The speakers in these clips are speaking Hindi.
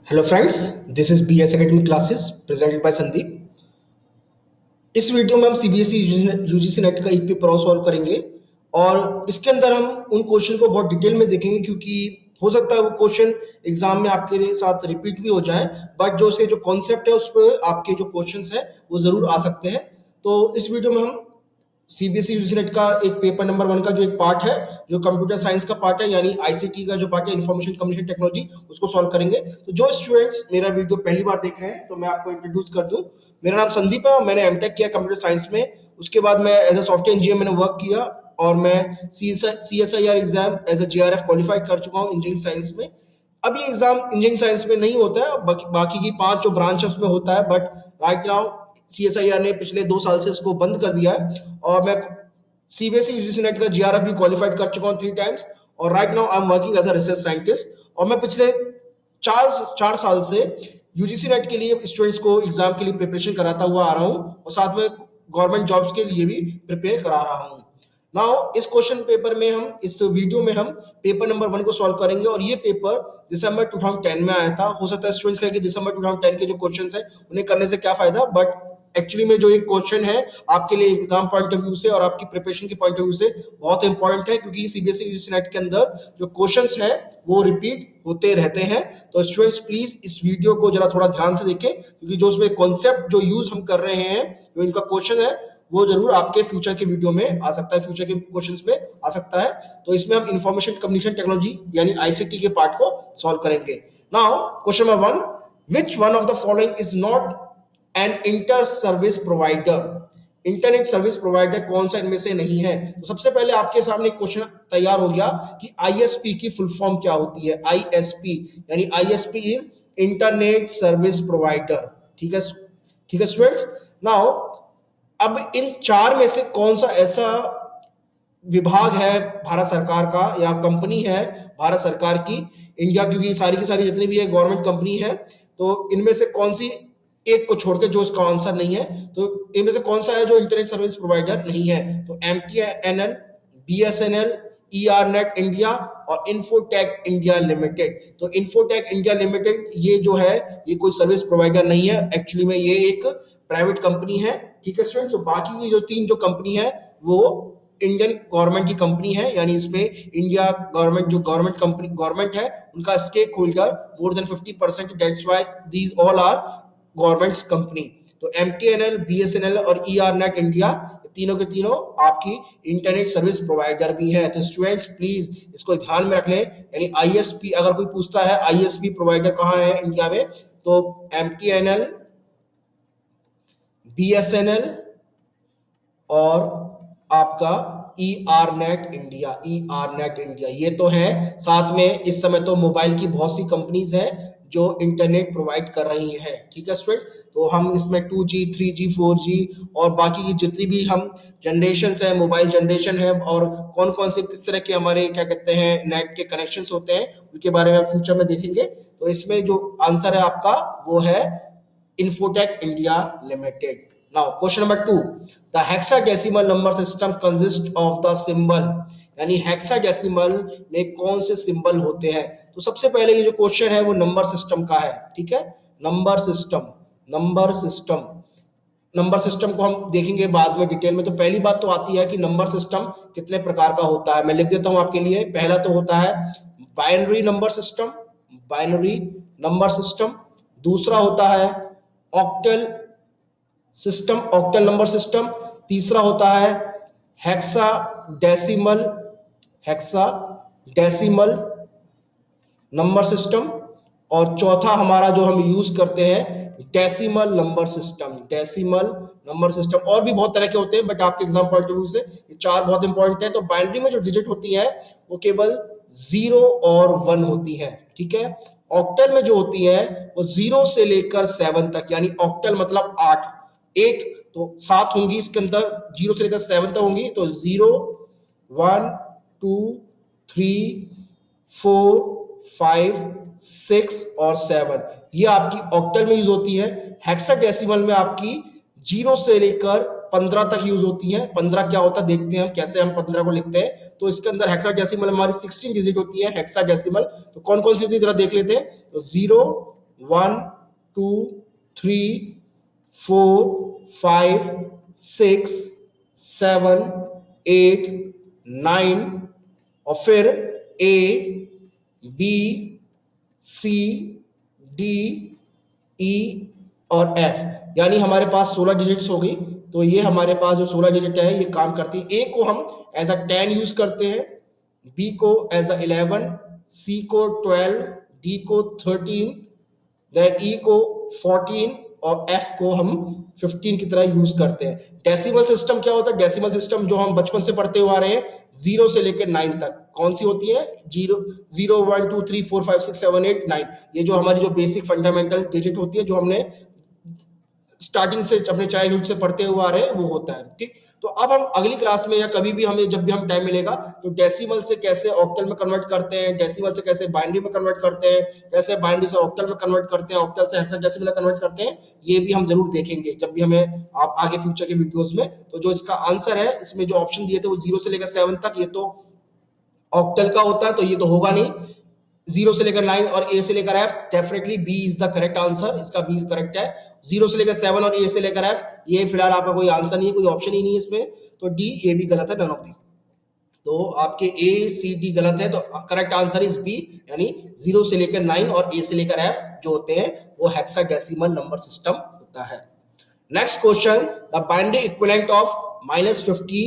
Hello friends, this is BS academy classes presented by Sandeep. इस वीडियो में हम CBSE यूजीसी नेट का एक पेपर और सॉल्व करेंगे और इसके अंदर हम उन क्वेश्चन को बहुत डिटेल में देखेंगे क्योंकि हो सकता है वो क्वेश्चन एग्जाम में आपके साथ रिपीट भी हो जाए, बट जो उसके जो कॉन्सेप्ट है उस पर आपके जो क्वेश्चंस हैं वो जरूर आ सकते हैं। तो इस वीडियो में हम CBSE यूजीसी नेट का एक पेपर नंबर 1 का जो एक पार्ट है, जो कंप्यूटर साइंस का पार्ट है यानी ICT का जो पार्ट है, इंफॉर्मेशन कम्युनिकेशन टेक्नोलॉजी, उसको सॉल्व करेंगे। तो जो स्टूडेंट्स मेरा वीडियो पहली बार देख रहे हैं तो मैं आपको इंट्रोड्यूस कर दूं। मेरा नाम संदीप है और मैंने एमटेक किया कंप्यूटर साइंस में। उसके बाद मैं एज अ सॉफ्टवेयर इंजीनियर मैंने वर्क किया और मैं CSIR exam as a JRF qualify कर चुका हूँ इंजीनियरिंग साइंस में। अब ये एग्जाम इंजीनियरिंग साइंस में नहीं होता है, बाकी की 5 जो ब्रांच है उसमें होता है, बट राइट नाउ CSIR ने पिछले 2 साल से इसको बंद कर दिया है और मैं CBSE यूजीसी नेट का JRF भी क्वालिफाइड कर चुका हूँ 3 टाइम्स और right now I am working as a research scientist. और मैं पिछले चार साल से यूजीसी नेट के लिए स्टूडेंट्स को एग्जाम के लिए प्रिपरेशन कराता हुआ आ रहा हूँ और साथ में गवर्नमेंट जॉब्स के लिए भी प्रिपेयर करा रहा हूँ। नाउ इस क्वेश्चन पेपर में हम इस वीडियो में हम पेपर नंबर 1 को सॉल्व करेंगे और ये पेपर दिसंबर 2010 में आया था। हो सकता है स्टूडेंट्स कहें कि दिसंबर 2010 के जो क्वेश्चंस हैं उन्हें करने से क्या फायदा, बट एक्चुअली में जो एक क्वेश्चन है आपके लिए एग्जाम पॉइंट ऑफ व्यू से और आपकी प्रिपरेशन के पॉइंट ऑफ व्यू से बहुत इंपॉर्टेंट है क्योंकि CBSE यूजीसी नेट के अंदर जो क्वेश्चंस हैं वो रिपीट होते रहते हैं। तो स्टूडेंट्स प्लीज इस वीडियो को जरा थोड़ा ध्यान से देखें क्योंकि जो उसमें कॉन्सेप्ट जो यूज हम कर रहे हैं, जो इनका क्वेश्चन है वो जरूर आपके फ्यूचर के वीडियो में आ सकता है, फ्यूचर के क्वेश्चंस में आ सकता है। तो इसमें हम इंफॉर्मेशन कम्युनिकेशन टेक्नोलॉजी यानी ICT के पार्ट को सॉल्व करेंगे। Now question number 1, which one of the following is not an inter service provider. Internet service provider कौन सा इनमें से नहीं है? तो सबसे पहले आपके सामने क्वेश्चन तैयार हो गया कि ISP की फुल फॉर्म क्या होती है। ISP यानी ISP is internet service provider. ठीक है, ठीक है स्टूडेंट्स। नाउ अब इन चार में से कौन सा ऐसा विभाग है भारत सरकार का या कंपनी है भारत सरकार की, इंडिया, क्योंकि सारी की सारी जितनी भी है गवर्नमेंट कंपनी है, तो इनमें से कौन सी एक को छोड़कर जो इसका आंसर नहीं है, तो इनमें से कौन सा है जो इंटरनेट सर्विस प्रोवाइडर नहीं है? तो MTNL, BSNL, ERNet इंडिया और इन्फोटेक इंडिया लिमिटेड। तो इन्फोटेक इंडिया लिमिटेड ये जो है ये कोई सर्विस प्रोवाइडर नहीं है, एक्चुअली में ये एक प्राइवेट कंपनी है। ठीक है स्टूडेंट्स, तो बाकी की जो 3 जो कंपनी है वो इंडियन गवर्नमेंट की कंपनी है, यानी इसमें इंडिया गवर्नमेंट जो गवर्नमेंट कंपनी गवर्नमेंट है उनका stakeholder more than 50%, that's why these all are governments company. तो MTNL, BSNL और ERNet इंडिया तीनों के तीनों आपकी इंटरनेट सर्विस प्रोवाइडर भी है। तो स्टूडेंट्स प्लीज इसको ध्यान में रख लें, यानी ISP अगर कोई पूछता है ISP प्रोवाइडर कहाँ है इंडिया में, तो MTNL, BSNL और आपका ERNet इंडिया ये तो है। साथ में इस समय तो मोबाइल की बहुत सी कंपनीज हैं जो इंटरनेट प्रोवाइड कर रही हैं। ठीक है स्टूडेंट्स, तो हम इसमें 2G, 3G, 4G और बाकी की जितनी भी हम जनरेशन है, मोबाइल जनरेशन है और कौन कौन से किस तरह के हमारे क्या कहते हैं नेट के कनेक्शंस होते हैं उनके बारे में फ्यूचर में देखेंगे। तो इसमें जो आंसर है आपका वो है infotech India limited. Now question number 2, the hexadecimal number system consists of the symbol, यानी हेक्साडेसिमल में कौन से सिंबल होते हैं? तो सबसे पहले ये जो क्वेश्चन है वो नंबर सिस्टम का है। ठीक है, number system, number system, number system को हम देखेंगे बाद में डिटेल में। तो पहली बात तो आती है कि नंबर सिस्टम कितने प्रकार का होता है, मैं लिख देता हूं आपके लिए। पहला तो होता है binary number system, binary number system. दूसरा होता है octal system, octal number system. तीसरा होता है हेक्साडेसिमल, हेक्साडेसिमल नंबर सिस्टम। और चौथा हमारा जो हम यूज करते हैं decimal number system, decimal number system. और भी बहुत तरह के होते हैं बट आपके एग्जाम पॉइंट ऑफ व्यू से ये 4 बहुत इंपॉर्टेंट है। तो बाइनरी में जो डिजिट होती है वो केवल 0 और 1 होती है। ठीक है, ऑक्टल में जो होती है वो 0 से लेकर 7 तक, यानी ऑक्टल मतलब 8, 8 तो 7 होंगी इसके अंदर, 0 से लेकर 7 तक होंगी। तो 0, 1, 2, 3, 4, 5, 6 और 7 ये आपकी ऑक्टल में यूज होती है। हेक्साडेसिमल में आपकी 0 से लेकर 15 तक यूज होती है। 15 क्या होता है देखते हैं हम कैसे हम 15 को लिखते हैं। तो इसके अंदर हेक्साडेसिमल हमारी 16 डिजिट होती है हेक्साडेसिमल। तो कौन कौन सी होती है जरा देख लेते हैं। तो 0, 1 2 3 4 5 6 7 8 9 और फिर A B C D E और F, यानी हमारे पास 16 डिजिट्स हो गई। तो ये हमारे पास जो 16 डिजिट है ये काम करती है। A को हम एज अ 10 यूज करते हैं, B को एज अ 11, C को 12, D को 13, देन E को 14 और F को हम 15 की तरह यूज करते हैं। डेसिमल सिस्टम क्या होता है? डेसिमल सिस्टम जो हम बचपन से पढ़ते हुए आ रहे हैं, 0 से लेकर 9 तक, कौन सी होती है? 0 0 1 2 3 4 5 6 7 8 9, ये जो हमारी जो बेसिक फंडामेंटल डिजिट होती है, जो हमने स्टार्टिंग से अपने चाइल्डहुड से पढ़ते हुए आ रहे हैं, वो होता है। ठीक, तो अब हम अगली क्लास में या कभी भी हमें जब भी हम टाइम मिलेगा, तो डेसिमल से कैसे ऑक्टल में कन्वर्ट करते हैं, डेसिमल से कैसे बाइनरी में कन्वर्ट करते हैं, कैसे बाइनरी से ऑक्टल में कन्वर्ट करते हैं, ऑक्टल से हेक्साडेसिमल में कन्वर्ट करते हैं, ये भी हम जरूर देखेंगे जब भी हमें आप आगे फ्यूचर के वीडियोस में। तो जो इसका आंसर है, इसमें जो ऑप्शन दिए थे वो 0 से लेकर 7 तक, ये तो ऑक्टल का होता है, तो ये तो होगा नहीं। 0 से लेकर 9 और A से लेकर F, definitely B is the correct answer, इसका B करेक्ट है। 0 से लेकर 7 और A से लेकर F, ये फिलहाल आपका कोई आंसर नहीं है, कोई ऑप्शन ही नहीं है इसमें, तो D ये भी गलत है, नन ऑफ दिस। तो आपके A C D गलत है, तो करेक्ट आंसर इज B, यानी 0 से लेकर 9 और A से लेकर F जो होते हैं वो हेक्साडेसिमल नंबर सिस्टम होता है। Next question, the binary equivalent of -50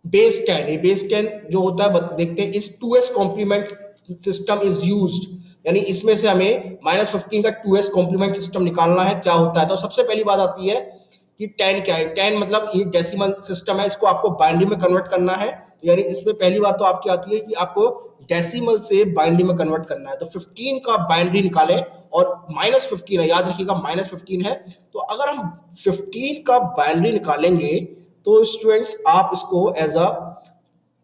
base 10, ये बेस 10 जो होता है देखते हैं, इस 2s complement system is used, यानी इसमें से हमें -15 का 2s कॉम्प्लीमेंट सिस्टम निकालना है, क्या होता है? तो सबसे पहली बात आती है कि 10 क्या है। 10 मतलब ये डेसिमल सिस्टम है, इसको आपको बाइनरी में कन्वर्ट करना है, तो यानी इसमें पहली बात तो आपकी आती है कि आपको डेसिमल से बाइनरी में कन्वर्ट करना है। तो 15 का बाइनरी निकालें, और -15 है, याद रखिएगा -15 है। तो अगर हम 15 का बाइनरी निकालेंगे, तो स्टूडेंट्स आप इसको एज अ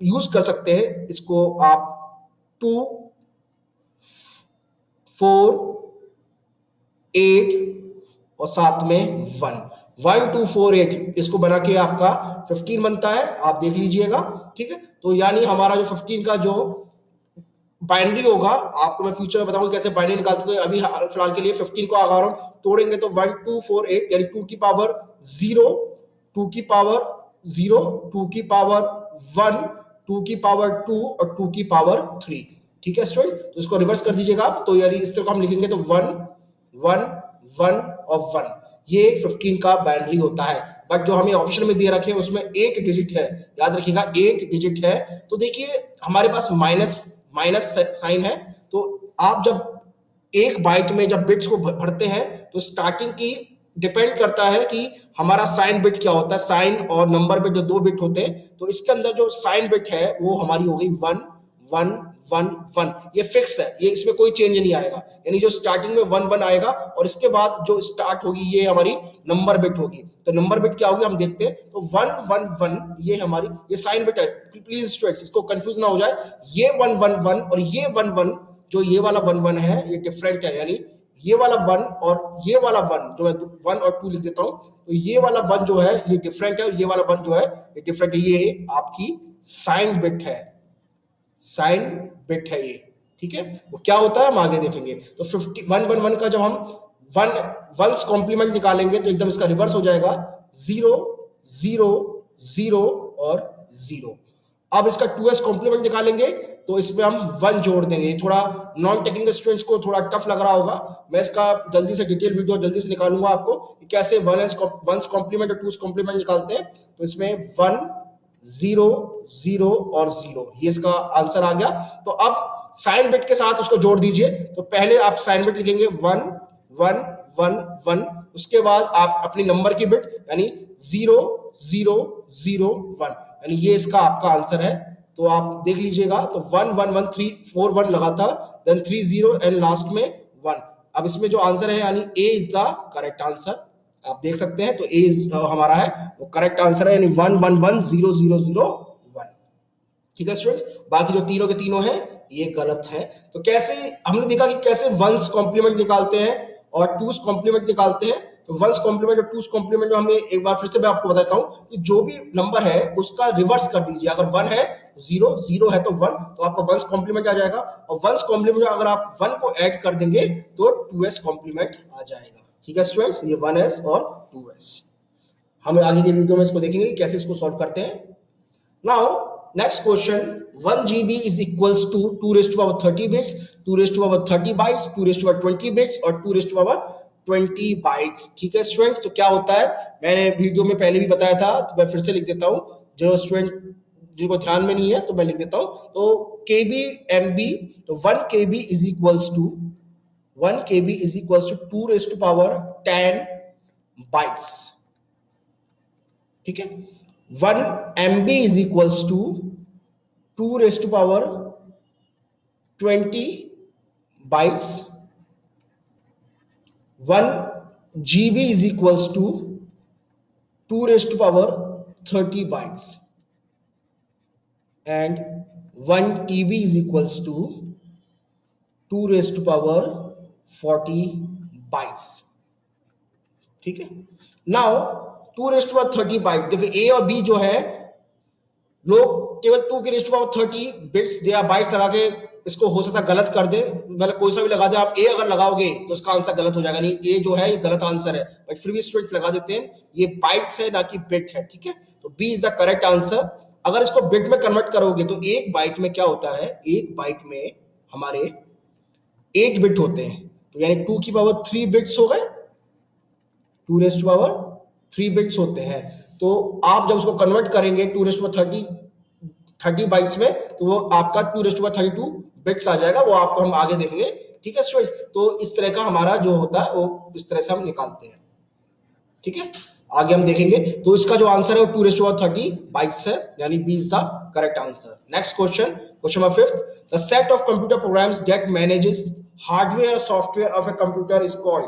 यूज कर सकते हैं, इसको आप 2 4 8 और साथ में 1 1 2 4 8, इसको बना के आपका 15 बनता है, आप देख लीजिएगा। ठीक है, तो यानी हमारा जो 15 का जो बाइनरी होगा, आपको मैं फ्यूचर में बताऊंगा कैसे बाइनरी निकालते हैं। तो अभी फिलहाल के लिए 15 को अगर हम तोड़ेंगे तो 1 2 4 8, यानी 2 की पावर 0, 2 की पावर 0, 2 की पावर 1, 2 की पावर 2 और 2 की पावर 3। ठीक है स्टूडेंट, तो इसको रिवर्स कर दीजिएगा आप, तो यानी इस तरह को हम लिखेंगे तो 1 1 1 और 1, ये 15 का बाइनरी होता है। बट जो हमें ऑप्शन में दिए रखे हैं उसमें 8 डिजिट है, याद रखिएगा 8 डिजिट है। तो देखिए हमारे पास माइनस साइन है, तो आप जब एक बाइट में जब बिट्स को भरते हैं, तो स्टार्टिंग की डिपेंड करता है कि हमारा साइन बिट क्या होता है। साइन और नंबर बिट जो 2 बिट होते हैं, तो इसके अंदर जो साइन बिट है वो हमारी हो गई 1 1 1 1, ये फिक्स है, ये इसमें कोई चेंज नहीं आएगा, यानी जो स्टार्टिंग में 1 1 आएगा और इसके बाद जो स्टार्ट होगी ये हमारी नंबर बिट होगी। तो नंबर बिट क्या होगी हम देखते हैं, तो 1 1 1 ये हमारी ये साइन बिट है। प्लीज स्टूडेंट्स इसको कंफ्यूज ना हो जाए, ये 1 1 1 और ये 1 1, जो ये वाला 1 1 है ये डिफरेंट है, यानी ये वाला 1 और ये वाला 1 जो मैं 1 और 2 लिख देता हूं, तो ये वाला 1 जो है ये डिफरेंट है और ये वाला 1 जो है ये डिफरेंट है, ये आपकी साइन बिट है, साइन बिट है ये। ठीक है, वो क्या होता है हम आगे देखेंगे। तो 50 1 1 1 का जब हम वंस कॉम्प्लीमेंट निकालेंगे तो एकदम इसका रिवर्स हो जाएगा, 0 0 0 और 0। अब इसका 2s कॉम्प्लीमेंट निकालेंगे तो इसमें हम 1 जोड़ देंगे। थोड़ा नॉन टेक्निकल स्टूडेंट्स को थोड़ा टफ लग रहा होगा, मैं इसका जल्दी से डिटेल वीडियो जल्दी से निकालूंगा आपको कि कैसे वंस कॉम्प्लीमेंट और 2s कॉम्प्लीमेंट निकालते हैं। तो इसमें 1 0 0 और 0, ये इसका आंसर आ गया। तो अब साइन बिट के साथ उसको जोड़ दीजिए, तो पहले आप साइन बिट लिखेंगे 1 1 1 1, उसके बाद आप अपनी नंबर की बिट यानी 0 0 0 1, यानी ये इसका आपका आंसर है। तो आप देख लीजिएगा, तो 1 1 1 3 4 1 लगा था, देन 3 0 एंड लास्ट में 1। अब इसमें जो आंसर है यानी ए इज द करेक्ट आंसर, आप देख सकते हैं, तो ए हमारा है वो करेक्ट आंसर है, यानी 1 1 1 0 0 0 1। ठीक है स्टूडेंट्स, बाकी जो तीनों के तीनों हैं ये गलत है। तो कैसे हमने देखा कि कैसे वंस कॉम्प्लीमेंट निकालते हैं और टूस कॉम्प्लीमेंट निकालते हैं। तो वंस कॉम्प्लीमेंट और टूस कॉम्प्लीमेंट में हमें एक बार फिर से मैं आपको बताता हूँ कि जो भी नंबर है उसका रिवर्स कर दीजिए। अगर 1 है 0, 0 है तो 1, तो आपका वंस कॉम्प्लीमेंट आ जाएगा। और वंस कॉम्प्लीमेंट अगर आप 1 को ऐड कर देंगे तो 2s कॉम्प्लीमेंट आ जाएगा। ठीक है स्टूडेंट्स, ये 1s और 2s। हम आगे के वीडियो में इसको देखेंगे कैसे इसको सॉल्व करते हैं। Now, next question, 1 GB is equals to 2 raised to power 30 bits, 2 raised to power 30 bytes, 2 raised to power 20 bits और 2 raised to power 20 bytes। ठीक है स्टूडेंट्स, तो क्या होता है, मैंने वीडियो में पहले भी बताया था, तो मैं फिर से लिख देता हूँ, जो स्टूडेंट जिनको ध्यान में नहीं है तो मैं लिख देता हूँ। तो KB MB, तो 1 KB is equals to 1 KB is equals to 2 raised to power 10 bytes। ठीक है, 1 MB is equals to 2 raised to power 20 bytes। 1 GB is equals to 2 raised to power 30 bytes and 1 TB is equals to 2 raised to power 40 bytes। ठीक है, now 2 raised to power 30 byte, देखिए ए और बी जो है, लोग केवल 2 के रेस्ट पावर 30 बिट्स या बाइट्स लगा के इसको हो सकता है गलत कर दे, मतलब कोई सा भी लगा दे। आप ए अगर लगाओगे तो उसका आंसर गलत हो जाएगा, नहीं ए जो है ये गलत आंसर है, बट फिर भी स्टूडेंट्स लगा देते हैं, ये बाइट्स है ना कि बिट है। ठीक है, तो B is the correct answer. अगर इसको बिट में कन्वर्ट करोगे तो एक बाइट में क्या होता है, एक बाइट में हमारे 8 बिट होते हैं, तो यानी 2 की पावर 3 बिट्स हो गए, 2 रेस्ट पावर 3 बिट्स होते हैं। तो आप जब उसको कन्वर्ट करेंगे 2 रेस्ट पावर 30 बाइट्स में, तो वो आपका 2 रेस्ट पावर 32 बिट्स आ जाएगा, वो आपको हम आगे देखेंगे। ठीक है स्टूडेंट्स, तो इस तरह का हमारा जो होता है वो इस तरह से हम निकालते हैं। ठीक है, आगे हम देखेंगे। तो इसका जो आंसर है वो 2 रेस्ट पावर 30 बाइट्स है, यानी B is the correct answer. Next question, question number 5, the set of computer programs that manages hardware software of a computer is called,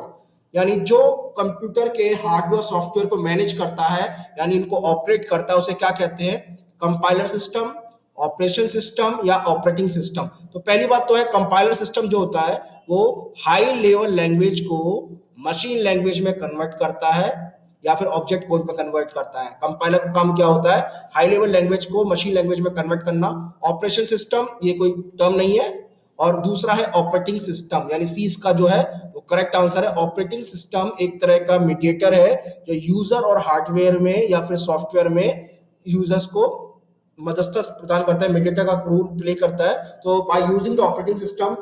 यानी जो कंप्यूटर के हार्डवेयर सॉफ्टवेयर को मैनेज करता है, यानी इनको ऑपरेट करता है, उसे क्या कहते हैं, कंपाइलर सिस्टम, ऑपरेशन सिस्टम या ऑपरेटिंग सिस्टम। तो पहली बात तो है, कंपाइलर सिस्टम जो होता है वो हाई लेवल लैंग्वेज को मशीन लैंग्वेज में कन्वर्ट करता है या फिर ऑब्जेक्ट कोड में कन्वर्ट करता है। कंपाइलर का काम क्या होता है, हाई लेवल लैंग्वेज को मशीन लैंग्वेज में कन्वर्ट करना। ऑपरेशन सिस्टम ये कोई टर्म नहीं है, और दूसरा है ऑपरेटिंग सिस्टम, यानी सी इसका जो है वो करेक्ट आंसर है। ऑपरेटिंग सिस्टम एक तरह का मीडिएटर है जो यूजर और हार्डवेयर में या फिर सॉफ्टवेयर में यूजर्स को मध्यस्थता प्रदान करता है, मीडिएटर का रोल प्ले करता है। तो by using the operating system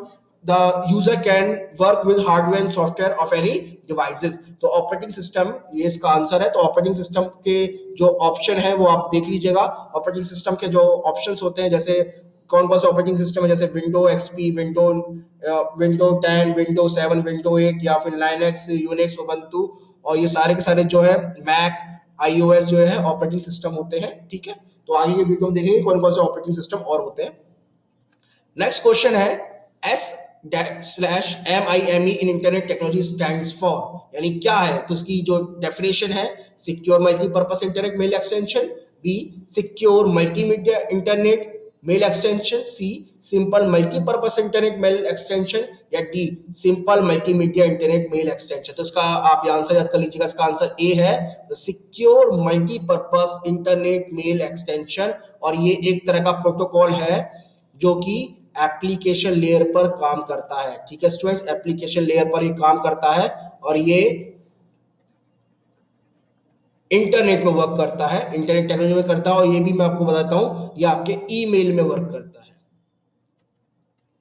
the user can work with hardware and software of any devices. तो ऑपरेटिंग सिस्टम ये इसका आंसर है। तो ऑपरेटिंग सिस्टम के जो ऑप्शन है वो आप देख लीजिएगा। ऑपरेटिंग सिस्टम के जो ऑप्शंस होते हैं, जैसे कौन कौन सा ऑपरेटिंग सिस्टम है, जैसे window XP, window 10, window 7, window 8 या फिर लाइनक्स, यूनिक्स, उबंटू, और ये सारे के सारे जो है मैक, आईओएस जो है ऑपरेटिंग सिस्टम होते हैं। ठीक है, तो आगे के वीडियो में देखेंगे कौन कौन से ऑपरेटिंग सिस्टम और होते हैं। नेक्स्ट क्वेश्चन है, S/MIME इन इंटरनेट टेक्नोलॉजी स्टैंड्स फॉर, यानी क्या है, तो इसकी जो डेफिनेशन है, secure multipurpose internet mail extension, B secure multimedia internet mail extension, C simple multipurpose internet mail extension, या D simple multimedia internet mail extension. तो इसका आप ये आंसर याद कर लीजिएगा, इसका आंसर ए है, तो secure multipurpose internet mail extension. और ये एक तरह का प्रोटोकॉल है जो कि एप्लीकेशन लेयर पर काम करता है। ठीक है स्टूडेंट्स, एप्लीकेशन लेयर पर ये काम करता है और ये इंटरनेट में वर्क करता है, इंटरनेट टेक्नोलॉजी में करता है, और ये भी मैं आपको बताता हूं ये आपके ईमेल में वर्क करता है।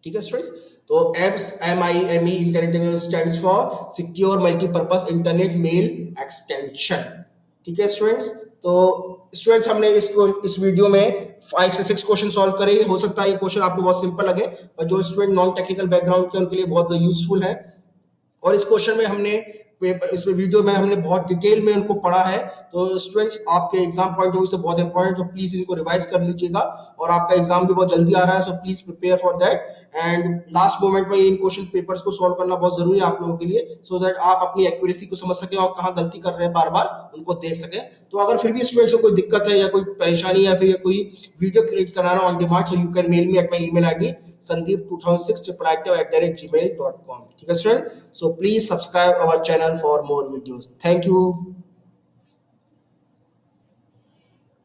ठीक है स्टूडेंट्स, तो SMIME internet technology stands for secure multipurpose internet mail extension. ठीक है स्टूडेंट्स, तो स्टूडेंट्स हमने इस वीडियो में 5 से 6 क्वेश्चन सॉल्व करे। हो सकता है ये क्वेश्चन आपको बहुत सिंपल लगे, पर जो स्टूडेंट नॉन टेक्निकल बैकग्राउंड के उनके लिए बहुत यूजफुल है। और इस क्वेश्चन में हमने इस वीडियो में हमने बहुत डिटेल में उनको पढ़ा है। तो स्टूडेंट्स आपके एग्जाम पॉइंट ऑफ व्यू से बहुत इंपॉर्टेंट, तो प्लीज इनको रिवाइज कर लीजिएगा। और आपका एग्जाम भी बहुत जल्दी आ रहा है, so please prepare for that. And last moment में इन क्वेश्चन पेपर्स को सॉल्व करना बहुत जरूरी है आप लोगों के लिए, सो दैट आप अपनी एक्यूरेसी को समझ सकें और कहाँ गलती कर रहे हैं बार बार उनको देख सकें। तो अगर फिर भी स्टूडेंट्स को कोई दिक्कत है या कोई परेशानी या फिर कोई वीडियो क्रिएट कराना on demand, so you can mail me at my email ID sandeep2006@gmail.com। ठीक है student, so please subscribe our channel channel for more videos. Thank you.